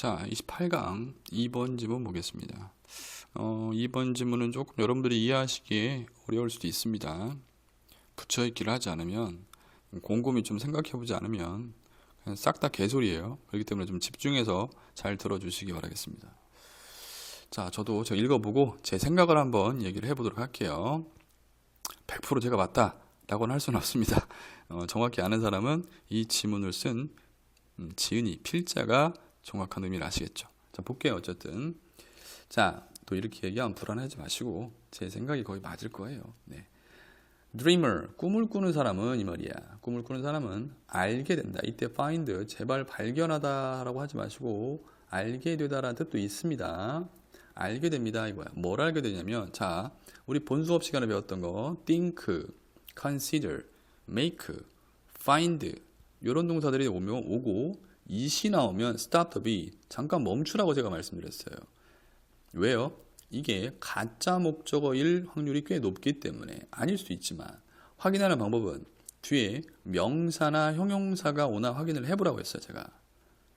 자, 28강 2번 지문 보겠습니다. 2번 지문은 조금 여러분들이 이해하시기에 어려울 수도 있습니다. 붙여있기를 하지 않으면, 곰곰이 좀 생각해보지 않으면 그냥 싹 다 개소리예요. 그렇기 때문에 좀 집중해서 잘 들어주시기 바라겠습니다. 자, 저도 제가 읽어보고 제 생각을 한번 얘기를 해보도록 할게요. 100% 제가 맞다 라고는 할 수는 없습니다. 정확히 아는 사람은 이 지문을 쓴 지은이, 필자가 정확한 의미를 아시겠죠. 자, 볼게요. 어쨌든 자, 또 이렇게 얘기하면 불안하지 마시고 제 생각이 거의 맞을 거예요. 네. Dreamer, 꿈을 꾸는 사람은 이 말이야. 꿈을 꾸는 사람은 알게 된다. 이때 find, 제발 발견하다 라고 하지 마시고 알게 되다라는 뜻도 있습니다. 알게 됩니다 이거야. 뭘 알게 되냐면, 자, 우리 본 수업 시간에 배웠던 거 think, consider, make, find 이런 동사들이 오고 it이 나오면 stop the beat, 잠깐 멈추라고 제가 말씀드렸어요. 왜요? 이게 가짜 목적어일 확률이 꽤 높기 때문에, 아닐 수도 있지만 확인하는 방법은 뒤에 명사나 형용사가 오나 확인을 해보라고 했어요 제가.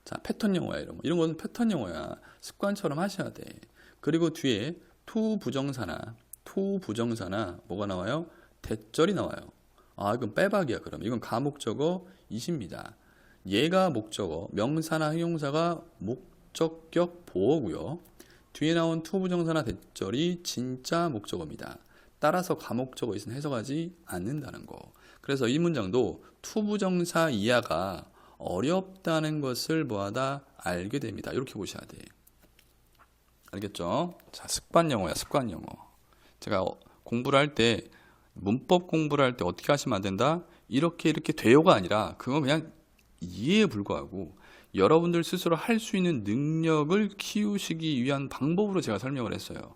자, 패턴 영어야. 이런 거는 패턴 영어야. 습관처럼 하셔야 돼. 그리고 뒤에 to 부정사나 뭐가 나와요? 대절이 나와요. 아, 이건 빼박이야. 그럼 이건 가목적어 it입니다. 얘가 목적어, 명사나 형용사가 목적격 보어고요. 뒤에 나온 to 부정사나 대절이 진짜 목적어입니다. 따라서 가목적어 it은 해석하지 않는다는 거. 그래서 이 문장도 to 부정사 이하가 어렵다는 것을 뭐하다 알게 됩니다. 이렇게 보셔야 돼. 알겠죠? 자, 습관 영어야, 습관 영어. 제가 공부를 할 때, 문법 공부를 할 때 어떻게 하시면 안 된다? 이렇게 돼요가 아니라 그건 그냥 이해에 불과하고 여러분들 스스로 할 수 있는 능력을 키우시기 위한 방법으로 제가 설명을 했어요.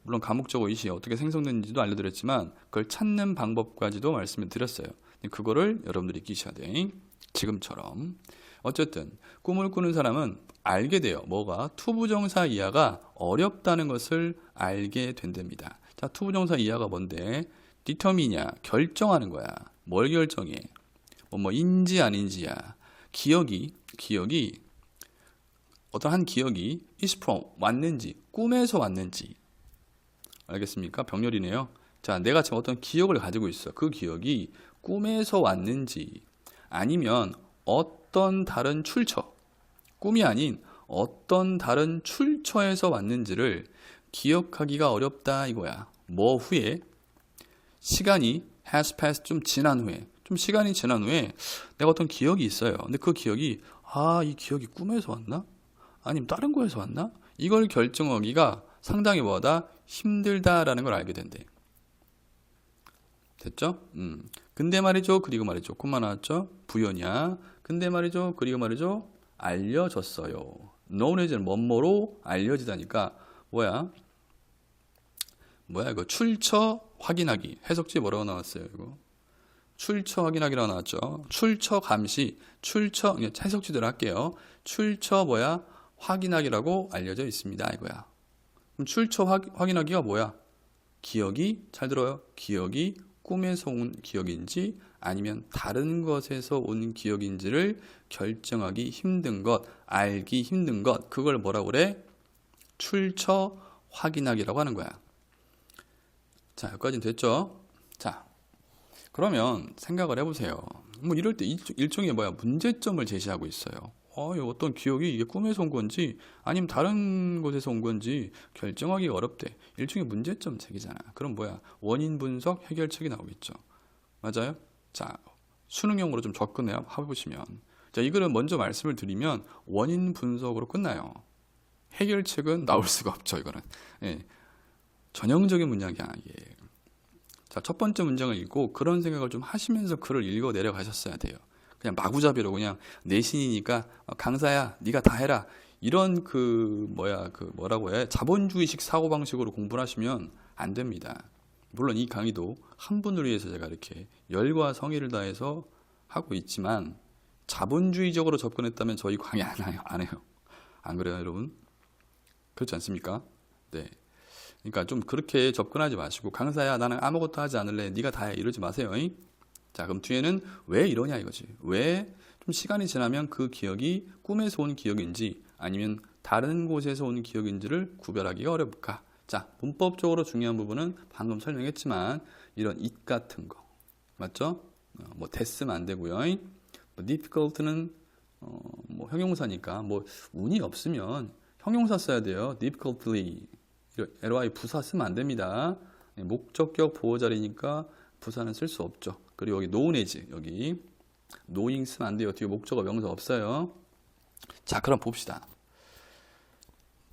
물론 가목적어 it이 어떻게 생성되는지도 알려드렸지만 그걸 찾는 방법까지도 말씀을 드렸어요. 그거를 여러분들이 익히셔야 돼. 지금처럼. 어쨌든 꿈을 꾸는 사람은 알게 돼요. 뭐가? 투부정사 이하가 어렵다는 것을 알게 된답니다. 자, 투부정사 이하가 뭔데? determine이냐, 결정하는 거야. 뭘 결정해? 뭐인지 아닌지야. 기억이 어떤 한 기억이 is from, 왔는지, 꿈에서 왔는지. 알겠습니까? 병렬이네요. 자, 내가 지금 어떤 기억을 가지고 있어. 그 기억이 꿈에서 왔는지, 아니면 어떤 다른 출처, 꿈이 아닌 어떤 다른 출처에서 왔는지를 기억하기가 어렵다 이거야. 뭐 후에? 시간이 has passed, 좀 시간이 지난 후에 내가 어떤 기억이 있어요. 근데 그 기억이, 이 기억이 꿈에서 왔나? 아니면 다른 거에서 왔나? 이걸 결정하기가 상당히 뭐하다? 힘들다라는 걸 알게 된대. 됐죠? 근데 말이죠, 그리고 말이죠. 콤마 나왔죠? 부연이야. 근데 말이죠, 그리고 말이죠. 알려졌어요. known as는 뭐뭐로 알려지다니까 뭐야 이거? 출처 확인하기. 해석지 뭐라고 나왔어요 이거? 출처 확인하기라고 나왔죠. 출처 감시, 출처, 해석지대로 할게요. 출처 확인하기라고 알려져 있습니다 이거야. 그럼 출처 확인하기가 뭐야? 기억이, 잘 들어요. 기억이 꿈에서 온 기억인지 아니면 다른 것에서 온 기억인지를 결정하기 힘든 것, 알기 힘든 것, 그걸 뭐라고 그래? 출처 확인하기라고 하는 거야. 자, 여기까지는 됐죠? 자, 그러면 생각을 해보세요. 이럴 때 일종의 문제점을 제시하고 있어요. 어떤 기억이 이게 꿈에서 온 건지 아니면 다른 곳에서 온 건지 결정하기 어렵대. 일종의 문제점 제기잖아. 그럼 원인 분석 해결책이 나오겠죠. 맞아요? 자, 수능형으로 좀 접근해보시면, 자, 이거를 먼저 말씀을 드리면 원인 분석으로 끝나요. 해결책은 나올 수가 없죠. 이거는 전형적인 문장이야 이게. 자, 첫 번째 문장을 읽고 그런 생각을 좀 하시면서 글을 읽어 내려가셨어야 돼요. 그냥 마구잡이로 그냥 내신이니까 강사야 네가 다 해라, 이런 뭐라고 해, 자본주의식 사고방식으로 공부를 하시면 안 됩니다. 물론 이 강의도 한 분을 위해서 제가 이렇게 열과 성의를 다해서 하고 있지만 자본주의적으로 접근했다면 저희 강의 안 해요. 안 그래요 여러분? 그렇지 않습니까? 네. 그러니까 좀 그렇게 접근하지 마시고, 강사야 나는 아무것도 하지 않을래, 네가 다 해, 이러지 마세요. 자, 그럼 뒤에는 왜 이러냐 이거지. 왜 좀 시간이 지나면 그 기억이 꿈에서 온 기억인지 아니면 다른 곳에서 온 기억인지를 구별하기가 어렵까? 자, 문법적으로 중요한 부분은 방금 설명했지만 이런 it 같은 거 맞죠? 뭐 됐으면 안 되고요. 뭐 difficult는 뭐 형용사니까 뭐 운이 없으면 형용사 써야 돼요. difficultly ly 부사 쓰면 안 됩니다. 목적격 보호자리니까 부사는 쓸 수 없죠. 그리고 여기 knowledge 여기 knowing 쓰면 안 돼요. 뒤에 목적어 명사 없어요. 자, 그럼 봅시다.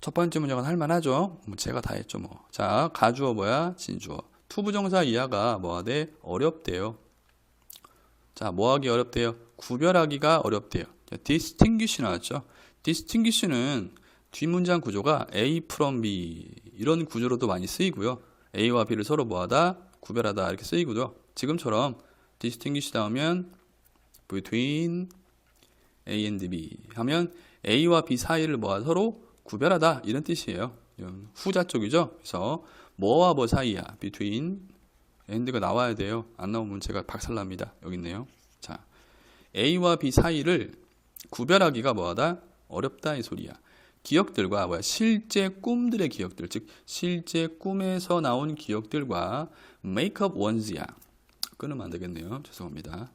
첫 번째 문장은 할만하죠. 제가 다 했죠 뭐. 자, 가주어 뭐야? 진주어. 투부정사 이하가 뭐하대? 어렵대요. 자, 뭐하기 어렵대요? 구별하기가 어렵대요. 자, distinguish 나왔죠. distinguish는 뒷문장 구조가 A from B 이런 구조로도 많이 쓰이고요. A와 B를 서로 뭐하다? 구별하다 이렇게 쓰이고요. 지금처럼 distinguish 나오면 between A and B 하면 A와 B 사이를 뭐하다? 서로 구별하다 이런 뜻이에요. 후자 쪽이죠. 그래서 뭐와 뭐 사이야? between and가 나와야 돼요. 안 나오면 제가 박살납니다. 여기 있네요. 자, A와 B 사이를 구별하기가 뭐하다? 어렵다 이 소리야. 기억들과 뭐야? 실제 꿈들의 기억들, 즉 실제 꿈에서 나온 기억들과 make up ones야. 끊으면 안 되겠네요. 죄송합니다.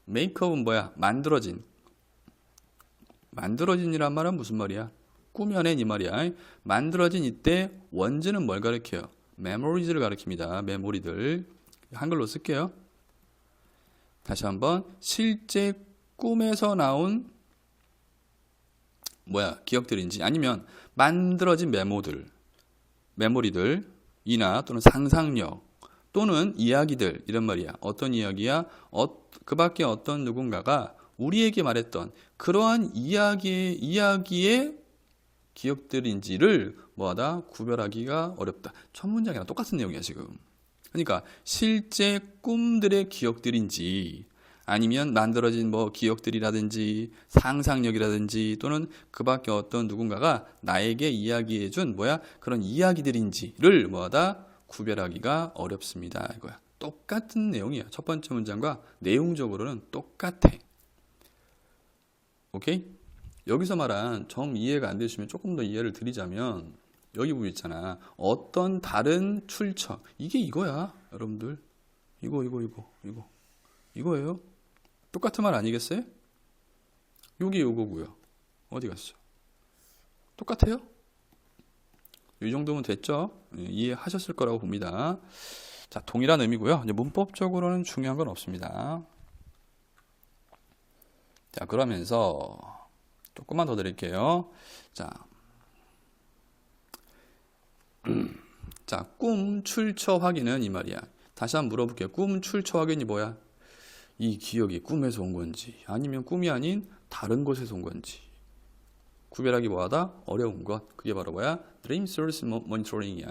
make up은 뭐야? 만들어진. 만들어진이란 말은 무슨 말이야? 꾸며낸 이 말이야. 만들어진 이때 원즈는 뭘 가리켜요? memories를 가리킵니다. 메모리들. 한글로 쓸게요. 다시 한번 실제 꿈에서 나온 뭐야? 기억들인지 아니면 만들어진 메모리들 이나 또는 상상력 또는 이야기들 이런 말이야. 어떤 이야기야? 그 밖에 어떤 누군가가 우리에게 말했던 그러한 이야기의 기억들인지를 뭐하다? 구별하기가 어렵다. 첫 문장이랑 똑같은 내용이야 지금. 그러니까 실제 꿈들의 기억들인지 아니면 만들어진 뭐 기억들이라든지 상상력이라든지 또는 그 밖에 어떤 누군가가 나에게 이야기해준 뭐야? 그런 이야기들인지를 뭐하다? 구별하기가 어렵습니다. 이거야. 똑같은 내용이야. 첫 번째 문장과 내용적으로는 똑같아. 오케이? 여기서 말한 점 이해가 안 되시면 조금 더 이해를 드리자면 여기 부분 있잖아. 어떤 다른 출처. 이게 이거야. 여러분들. 이거예요. 똑같은 말 아니겠어요? 여기 요거고요. 어디 갔어? 똑같아요? 이 정도면 됐죠? 이해하셨을 거라고 봅니다. 자, 동일한 의미고요. 이제 문법적으로는 중요한 건 없습니다. 자, 그러면서 조금만 더 드릴게요. 자, 꿈 출처 확인은 이 말이야. 다시 한번 물어볼게요. 꿈 출처 확인이 뭐야? 이 기억이 꿈에서 온 건지 아니면 꿈이 아닌 다른 곳에서 온 건지 구별하기 뭐하다? 어려운 것. 그게 바로 뭐야? Dream Source Monitoring이야.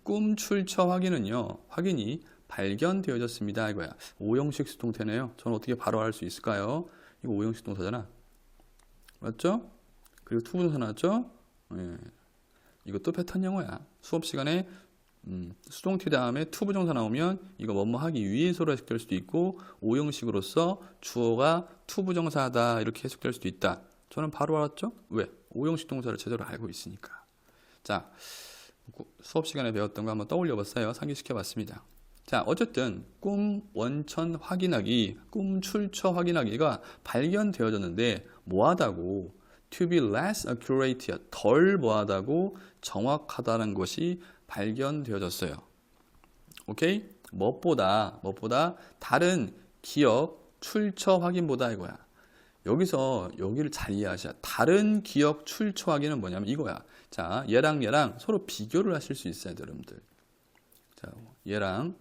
꿈 출처 확인은요. 확인이 발견되어졌습니다. 이거야. 오형식 수동태네요. 저는 어떻게 바로 알 수 있을까요? 이거 오형식 동사잖아. 맞죠? 그리고 투부정사 나왔죠? 예. 이것도 패턴 영어야. 수업 시간에 수동태 다음에 투부정사 나오면 이거 뭐뭐 하기 위해서로 해석될 수도 있고 오형식으로서 주어가 투부정사다 이렇게 해석될 수도 있다. 저는 바로 알았죠? 왜? 오형식 동사를 제대로 알고 있으니까. 자, 수업 시간에 배웠던 거 한번 떠올려 봤어요. 상기시켜 봤습니다. 자, 어쨌든 꿈 원천 확인하기, 꿈 출처 확인하기가 발견되어졌는데 뭐하다고? To be less accurate, 덜 뭐하다고? 정확하다는 것이 발견되어졌어요. 오케이? 무엇보다 다른 기억 출처 확인보다 이거야. 여기서 여기를 잘 이해하셔야. 다른 기억 출처 확인은 뭐냐면 이거야. 자, 얘랑 서로 비교를 하실 수 있어야 돼요, 여러분들. 자, 얘랑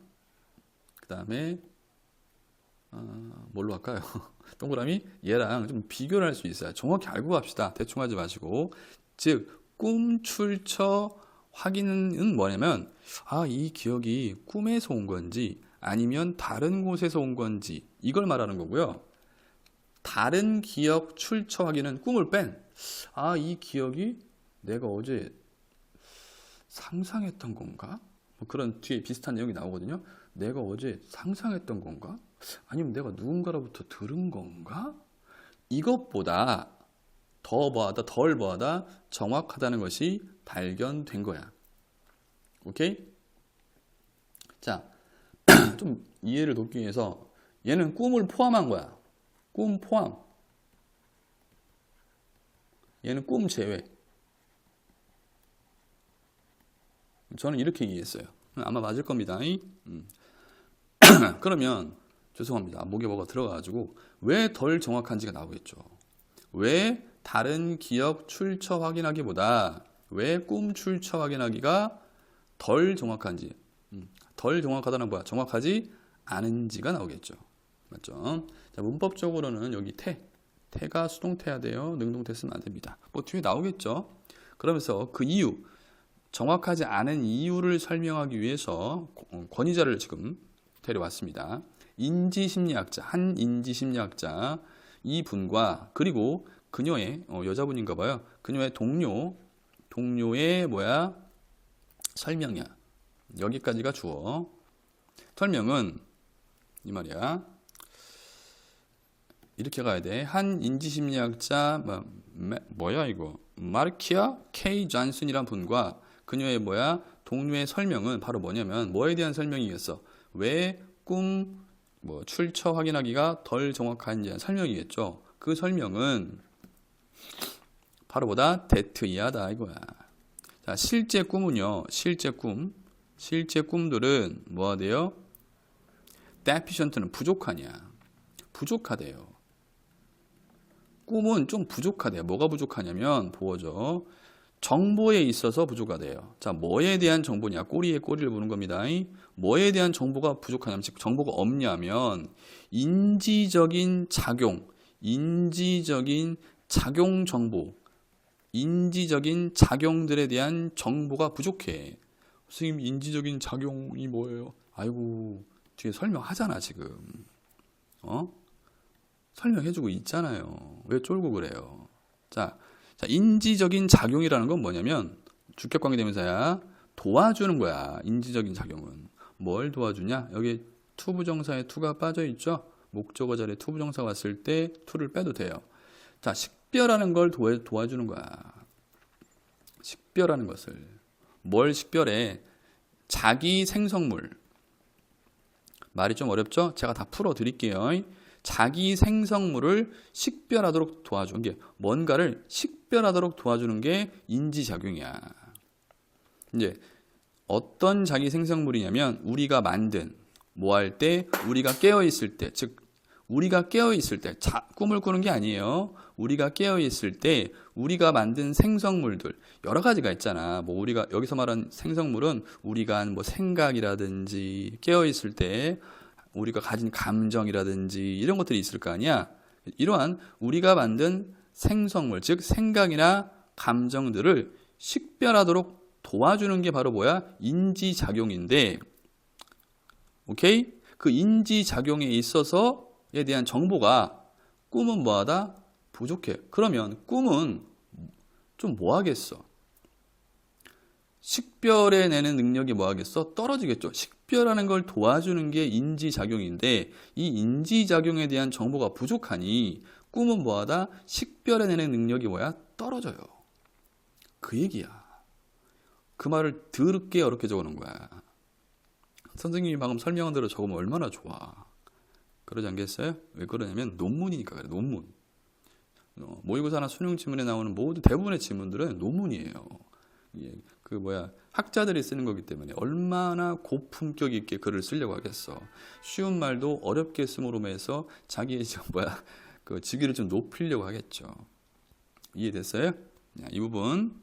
그 다음에 뭘로 할까요? 동그라미 얘랑 좀 비교를 할 수 있어요. 정확히 알고 갑시다. 대충 하지 마시고. 즉, 꿈 출처 확인은 뭐냐면 이 기억이 꿈에서 온 건지 아니면 다른 곳에서 온 건지 이걸 말하는 거고요. 다른 기억 출처 확인은 꿈을 뺀 이 기억이 내가 어제 상상했던 건가? 뭐 그런 뒤에 비슷한 내용이 나오거든요. 내가 어제 상상했던 건가? 아니면 내가 누군가로부터 들은 건가? 이것보다 더 뭐하다, 덜 뭐하다, 정확하다는 것이 발견된 거야. 오케이? 자, 좀 이해를 돕기 위해서 얘는 꿈을 포함한 거야. 꿈 포함. 얘는 꿈 제외. 저는 이렇게 이해했어요. 아마 맞을 겁니다. 그러면 죄송합니다. 목에 뭐가 들어가가지고 왜 덜 정확한지가 나오겠죠. 왜 다른 기억 출처 확인하기보다 왜 꿈 출처 확인하기가 덜 정확한지, 덜 정확하다는 뭐야? 정확하지 않은지가 나오겠죠. 맞죠? 자, 문법적으로는 여기 태가 수동태야 돼요. 능동태 쓰면 안 됩니다. 뭐 뒤에 나오겠죠. 그러면서 그 이유, 정확하지 않은 이유를 설명하기 위해서 권위자를 지금 데려왔습니다. 인지심리학자, 한 인지심리학자 이분과 그리고 그녀의 여자분인가 봐요. 그녀의 동료의 뭐야? 설명이야. 여기까지가 주어. 설명은 이 말이야. 이렇게 가야 돼. 한 인지심리학자 뭐야 이거? 마르키아 K 존슨이란 분과 그녀의 뭐야? 동료의 설명은 바로 뭐냐면 뭐에 대한 설명이겠어? 왜 꿈 출처 확인하기가 덜 정확한지 설명이겠죠. 그 설명은 바로 보다 대트이하다 이거야. 자, 실제 꿈은요. 실제 꿈들은 뭐가 돼요? deficient는 부족하냐? 부족하대요. 꿈은 좀 부족하대요. 뭐가 부족하냐면 보어줘. 정보에 있어서 부족하대요. 자, 뭐에 대한 정보냐? 꼬리에 꼬리를 보는 겁니다. 뭐에 대한 정보가 부족하냐면, 즉 정보가 없냐면 인지적인 작용 정보, 인지적인 작용들에 대한 정보가 부족해. 선생님, 인지적인 작용이 뭐예요? 아이고, 뒤에 설명하잖아 지금. 설명해주고 있잖아요. 왜 쫄고 그래요? 자, 인지적인 작용이라는 건 뭐냐면 주격관계대명사야. 도와주는 거야. 인지적인 작용은. 뭘 도와주냐? 여기 투부정사에 투가 빠져있죠? 목적어 자리에 투부정사 왔을 때 투를 빼도 돼요. 자, 식별하는 걸 도와주는 거야. 식별하는 것을. 뭘 식별해? 자기 생성물. 말이 좀 어렵죠? 제가 다 풀어드릴게요. 자기 생성물을 식별하도록 도와주는 게, 뭔가를 식별하도록 도와주는 게 인지작용이야. 이제 어떤 자기 생성물이냐면 우리가 만든 뭐 할 때, 우리가 깨어있을 때, 즉 우리가 깨어있을 때, 꿈을 꾸는 게 아니에요. 우리가 깨어있을 때 우리가 만든 생성물들 여러 가지가 있잖아. 뭐 우리가 여기서 말한 생성물은 우리가 한 뭐 생각이라든지 깨어있을 때 우리가 가진 감정이라든지 이런 것들이 있을 거 아니야. 이러한 우리가 만든 생성물, 즉 생각이나 감정들을 식별하도록 도와주는 게 바로 뭐야? 인지작용인데, 오케이? 그 인지작용에 있어서에 대한 정보가 꿈은 뭐하다? 부족해. 그러면 꿈은 좀 뭐하겠어? 식별해내는 능력이 뭐하겠어? 떨어지겠죠. 식별하는 걸 도와주는 게 인지작용인데 이 인지작용에 대한 정보가 부족하니 꿈은 뭐하다? 식별해내는 능력이 뭐야? 떨어져요. 그 얘기야. 그 말을 더럽게 어렵게 적어놓은 거야. 선생님이 방금 설명한 대로 적으면 얼마나 좋아. 그러지 않겠어요? 왜 그러냐면 논문이니까 그래. 논문. 모의고사나 수능 지문에 나오는 모든 대부분의 지문들은 논문이에요. 학자들이 쓰는 거기 때문에 얼마나 고품격 있게 글을 쓰려고 하겠어. 쉬운 말도 어렵게 쓰므로 해서 자기의 그 직위를 좀 높이려고 하겠죠. 이해됐어요? 이 부분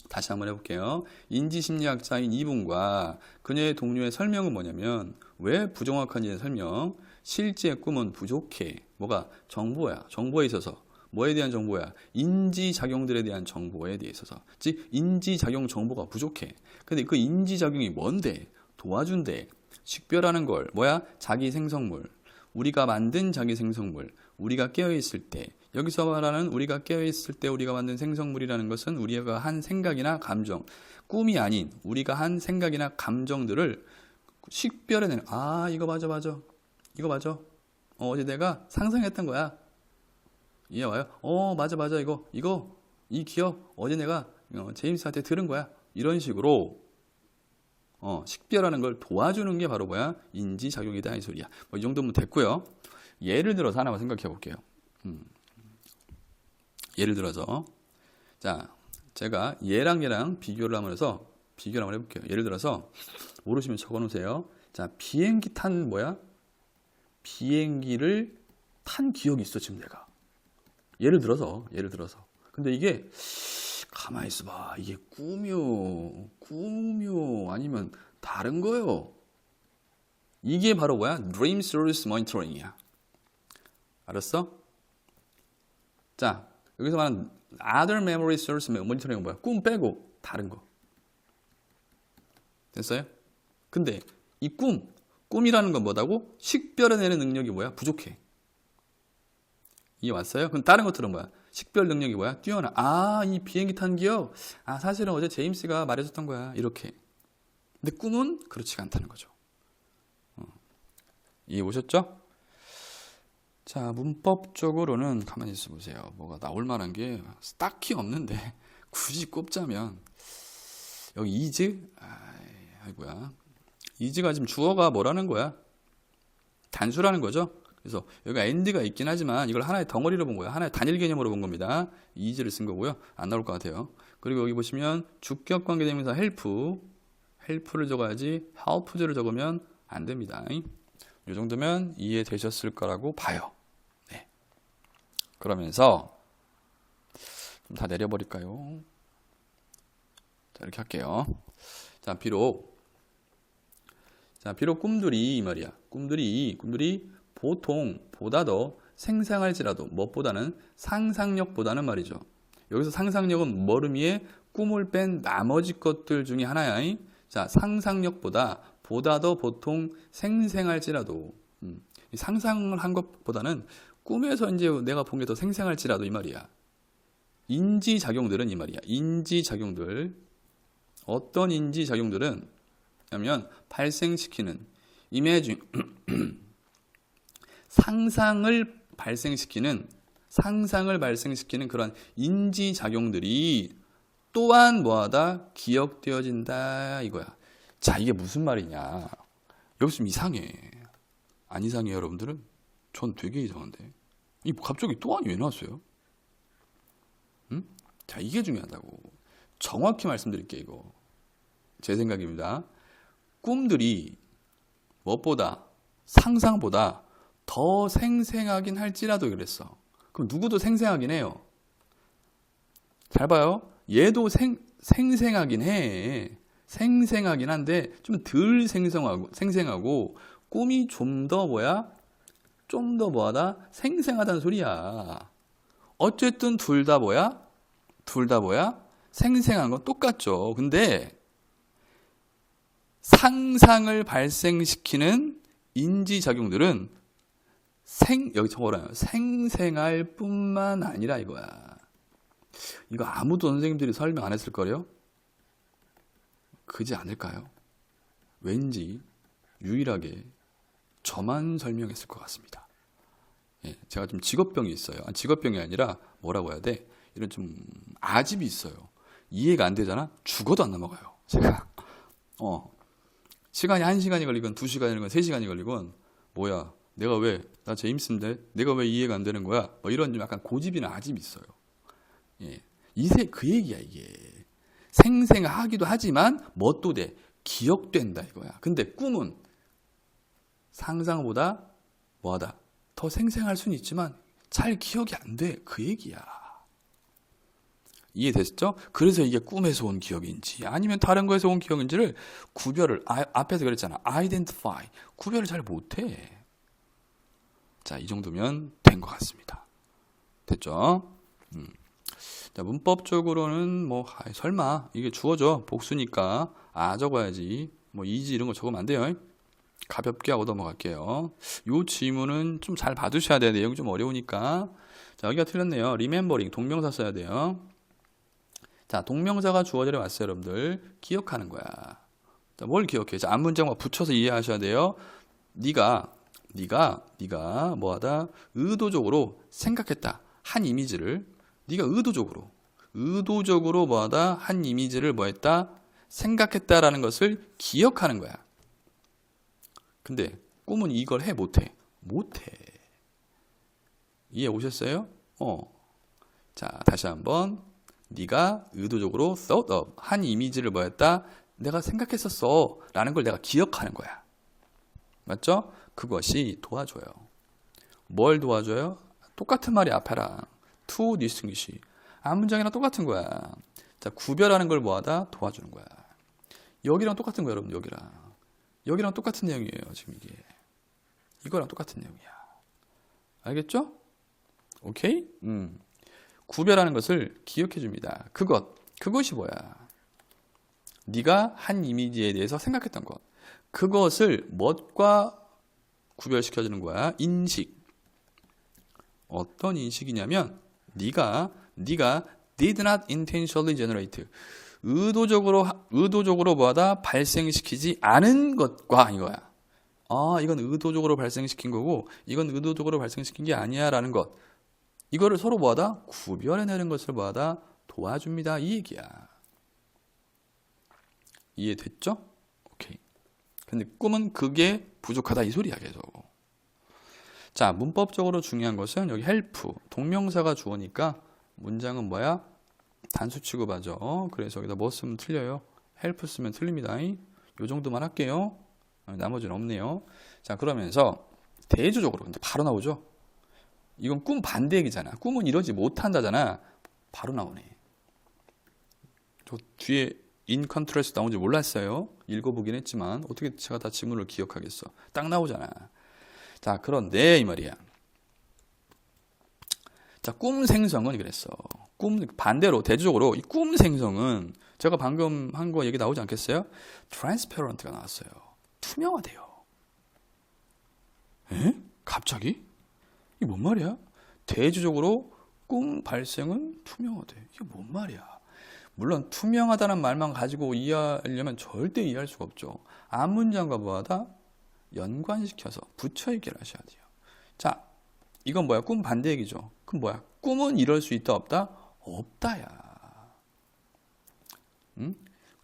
다시 한번 해볼게요. 인지심리학자인 이분과 그녀의 동료의 설명은 뭐냐면 왜 부정확한지의 설명. 실제 꿈은 부족해. 뭐가? 정보야. 정보에 있어서. 뭐에 대한 정보야? 인지작용들에 대한 정보에 대해 있어서. 즉 인지작용 정보가 부족해. 근데 그 인지작용이 뭔데? 도와준대. 식별하는 걸 뭐야? 자기 생성물. 우리가 만든 자기 생성물. 우리가 깨어있을 때. 여기서 말하는 우리가 깨어있을 때 우리가 만든 생성물이라는 것은 우리가 한 생각이나 감정, 꿈이 아닌 우리가 한 생각이나 감정들을 식별해내는. 이거 맞아. 이거 맞아. 어제 내가 상상했던 거야. 이해 와요? 맞아, 맞아. 이 기억 어제 내가 제임스한테 들은 거야. 이런 식으로 식별하는 걸 도와주는 게 바로 뭐야? 인지작용이다 이 소리야. 뭐 이 정도면 됐고요. 예를 들어서 하나만 생각해 볼게요. 예를 들어서 자, 제가 얘랑 비교를 하면서 비교를 한번 해볼게요. 예를 들어서 모르시면 적어놓으세요. 자, 비행기 탄 뭐야? 비행기를 탄 기억이 있어 지금 내가. 예를 들어서. 근데 이게 가만히 있어봐. 이게 꿈이요 아니면 다른 거요. 이게 바로 뭐야? Dream Source Monitoring이야. 알았어? 자, 여기서 말하는 Other Memory Source Monitoring은 뭐야? 꿈 빼고 다른 거. 됐어요? 근데 이 꿈이라는 건 뭐다고? 식별해내는 능력이 뭐야? 부족해. 이해 왔어요? 그럼 다른 것들은 뭐야? 식별 능력이 뭐야? 뛰어나. 이 비행기 탄 기억? 사실은 어제 제임스가 말해줬던 거야. 이렇게. 근데 꿈은 그렇지가 않다는 거죠. 이해 오셨죠? 자, 문법적으로는 가만히 있어 보세요. 뭐가 나올 만한 게 딱히 없는데 굳이 꼽자면 여기 이즈? 아이고야. 이즈가 지금 주어가 뭐라는 거야? 단수라는 거죠. 그래서 여기가 and가 있긴 하지만 이걸 하나의 덩어리로 본 거야. 하나의 단일 개념으로 본 겁니다. 이즈를 쓴 거고요. 안 나올 것 같아요. 그리고 여기 보시면 주격 관계대명사 help를 적어야지 helps를 적으면 안 됩니다. 이 정도면 이해되셨을 거라고 봐요. 네. 그러면서 좀 다 내려버릴까요? 자, 이렇게 할게요. 자, 비록 꿈들이 이 말이야. 꿈들이 보통 보다 더 생생할지라도 무엇보다는 상상력보다는 말이죠. 여기서 상상력은 머리에 꿈을 뺀 나머지 것들 중에 하나야. 자, 상상력보다 보다 더 보통 생생할지라도 상상을 한 것보다는 꿈에서 이제 내가 본 게 더 생생할지라도 이 말이야. 인지작용들은 이 말이야. 인지작용들. 어떤 인지작용들은 냐면 발생시키는 imagine 상상을 발생시키는 그런 인지작용들이 또한 뭐하다? 기억되어진다 이거야. 자, 이게 무슨 말이냐? 여기 좀 이상해. 안 이상해요, 여러분들은? 전 되게 이상한데. 이 갑자기 또한이 왜 나왔어요? 응? 자, 이게 중요하다고. 정확히 말씀드릴게요, 이거. 제 생각입니다. 꿈들이 무엇보다 상상보다 더 생생하긴 할지라도 그랬어. 그럼 누구도 생생하긴 해요. 잘 봐요. 얘도 생생하긴 해. 생생하긴 한데 좀 덜 생생하고 꿈이 좀 더 뭐야? 좀 더 뭐하다? 생생하다는 소리야. 어쨌든 둘 다 뭐야? 생생한 건 똑같죠. 근데 상상을 발생시키는 인지작용들은 여기 적어놔요. 생생할 뿐만 아니라 이거야. 이거 아무도 선생님들이 설명 안 했을 거래요? 그지 않을까요? 왠지 유일하게 저만 설명했을 것 같습니다. 예, 제가 좀 직업병이 있어요. 직업병이 아니라 뭐라고 해야 돼? 이런 좀 아집이 있어요. 이해가 안 되잖아? 죽어도 안 넘어가요. 제가 시간이 1시간이 걸리건 2시간이 걸리건 3시간이 걸리건 뭐야? 나 제임스인데 내가 왜 이해가 안 되는 거야? 뭐 이런 좀 약간 고집이나 아집이 있어요. 예. 그 얘기야 이게. 생생하기도 하지만 뭣도 돼? 기억된다 이거야. 근데 꿈은 상상보다 뭐하다? 더 생생할 수는 있지만 잘 기억이 안 돼. 그 얘기야. 이해됐죠? 그래서 이게 꿈에서 온 기억인지 아니면 다른 거에서 온 기억인지를 구별을 앞에서 그랬잖아. identify. 구별을 잘 못해. 자, 이 정도면 된 것 같습니다. 됐죠? 자, 문법적으로는 뭐 설마 이게 주어져 복수니까 적어야지. 뭐 이지 이런 거 적으면 안 돼요. 가볍게 하고 넘어갈게요. 이 지문은 좀 잘 봐두셔야 돼요. 내용이 좀 어려우니까. 자, 여기가 틀렸네요. remembering 동명사 써야 돼요. 자, 동명사가 주어절에 왔어요, 여러분들. 기억하는 거야. 자, 뭘 기억해? 자, 앞문장과 붙여서 이해하셔야 돼요. 네가 뭐하다? 의도적으로 생각했다. 한 이미지를 네가 의도적으로 뭐하다 한 이미지를 뭐했다 생각했다라는 것을 기억하는 거야. 근데 꿈은 이걸 해 못해? 못해. 이해 오셨어요? 자, 다시 한번 네가 의도적으로 thought of 한 이미지를 뭐했다 내가 생각했었어 라는 걸 내가 기억하는 거야. 맞죠? 그것이 도와줘요. 뭘 도와줘요? 똑같은 말이 앞에랑 to distinguish 앞 문장이랑 똑같은 거야. 자, 구별하는 걸 뭐하다 도와주는 거야. 여기랑 똑같은 거야, 여러분. 여기랑 똑같은 내용이에요. 지금 이거랑 똑같은 내용이야. 알겠죠? 오케이? 구별하는 것을 기억해 줍니다. 그것이 뭐야? 네가 한 이미지에 대해서 생각했던 것. 그것을 무엇과 구별시켜 주는 거야? 인식. 어떤 인식이냐면 네가 did not intentionally generate 의도적으로 뭐하다 발생시키지 않은 것과 이거야. 이건 의도적으로 발생시킨 거고 이건 의도적으로 발생시킨 게 아니야 라는 것. 이거를 서로 뭐하다 구별해내는 것을 뭐하다 도와줍니다. 이 얘기야. 이해됐죠? 오케이. 근데 꿈은 그게 부족하다 이 소리야 계속. 자, 문법적으로 중요한 것은 여기 help 동명사가 주어니까 문장은 뭐야? 단수 취급하죠. 그래서 여기다 뭐 쓰면 틀려요? help 쓰면 틀립니다. 요 정도만 할게요. 나머지는 없네요. 자, 그러면서 대조적으로 근데 바로 나오죠. 이건 꿈 반대 얘기잖아. 꿈은 이러지 못한다잖아. 바로 나오네. 저 뒤에 in contrast 나온지 몰랐어요. 읽어보긴 했지만 어떻게 제가 다 지문을 기억하겠어. 딱 나오잖아. 자, 그런데 이 말이야. 자, 꿈 생성은 그랬어. 꿈 반대로 대조적으로 이 꿈 생성은 제가 방금 한 거 얘기 나오지 않겠어요? transparent가 나왔어요. 투명하대요. 에? 갑자기? 이게 뭔 말이야? 대조적으로 꿈 발생은 투명하대. 이게 뭔 말이야? 물론 투명하다는 말만 가지고 이해하려면 절대 이해할 수가 없죠. 앞 문장과 뭐하다? 연관시켜서 붙여 얘기를 하셔야 돼요. 자, 이건 뭐야? 꿈 반대 얘기죠. 그럼 뭐야? 꿈은 이럴 수 있다 없다? 없다야. 응?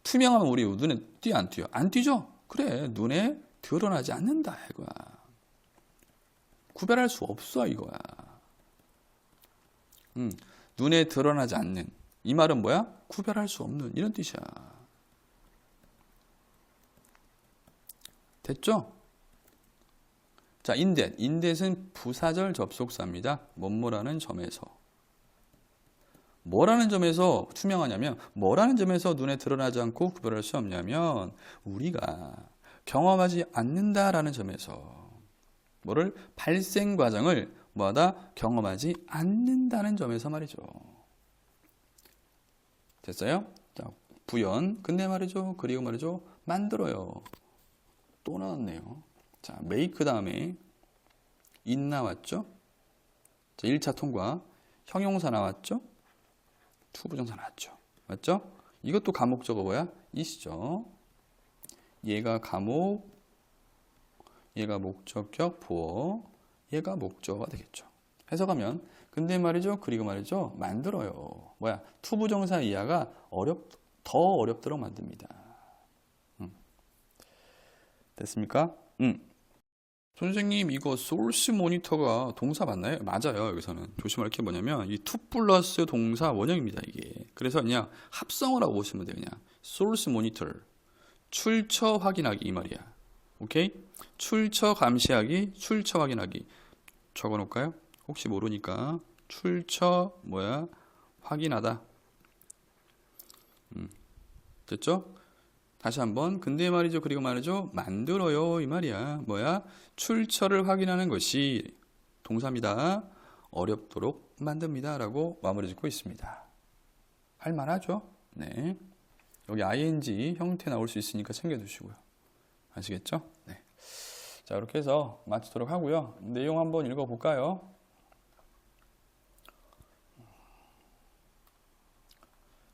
투명하면 우리 눈에 띄어 안 띄어? 안 띄죠? 그래, 눈에 드러나지 않는다 이거야. 구별할 수 없어 이거야. 눈에 드러나지 않는 이 말은 뭐야? 구별할 수 없는 이런 뜻이야. 됐죠? 자, 인댓은 부사절 접속사입니다. 뭐뭐라는 점에서. 뭐라는 점에서 투명하냐면 뭐라는 점에서 눈에 드러나지 않고 구별할 수 없냐면 우리가 경험하지 않는다라는 점에서 뭐를 발생 과정을 뭐하다 경험하지 않는다는 점에서 말이죠. 됐어요? 자, 부연 근데 말이죠. 그리고 말이죠. 만들어요. 또 나왔네요. 자, make 다음에 it 나왔죠? 자, 1차 통과. 형용사 나왔죠? 투부정사 나왔죠? 맞죠? 이것도 가목적어 뭐야? it이죠. 얘가 가목, 얘가 목적격, 보어, 얘가 목적어가 되겠죠. 해석하면 근데 말이죠. 그리고 말이죠. 만들어요. 뭐야? 투부정사 이하가 더 어렵도록 만듭니다. 됐습니까? 선생님 이거 source monitor가 동사 맞나요? 맞아요. 여기서는 조심할 게 뭐냐면 이 to 플러스 동사 원형입니다. 이게 그래서 그냥 합성을 하고 보시면 돼요. 그냥 source monitor 출처 확인하기 이 말이야. 오케이? 출처 감시하기, 출처 확인하기 적어 놓을까요? 혹시 모르니까 출처 뭐야? 확인하다. 됐죠? 다시 한번 근데 말이죠. 그리고 말이죠. 만들어요 이 말이야. 뭐야? 출처를 확인하는 것이 동사입니다. 어렵도록 만듭니다 라고 마무리 짓고 있습니다. 할만하죠? 네. 여기 ing 형태 나올 수 있으니까 챙겨두시고요. 아시겠죠? 네. 자, 이렇게 해서 마치도록 하고요. 내용 한번 읽어볼까요?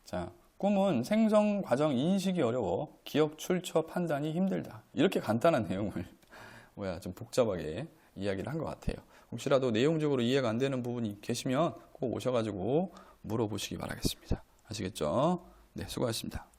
자, 꿈은 생성 과정 인식이 어려워 기억 출처 판단이 힘들다. 이렇게 간단한 내용을 좀 복잡하게 이야기를 한 것 같아요. 혹시라도 내용적으로 이해가 안 되는 부분이 계시면 꼭 꼭 오셔가지고 물어보시기 바라겠습니다. 아시겠죠? 네, 수고하셨습니다.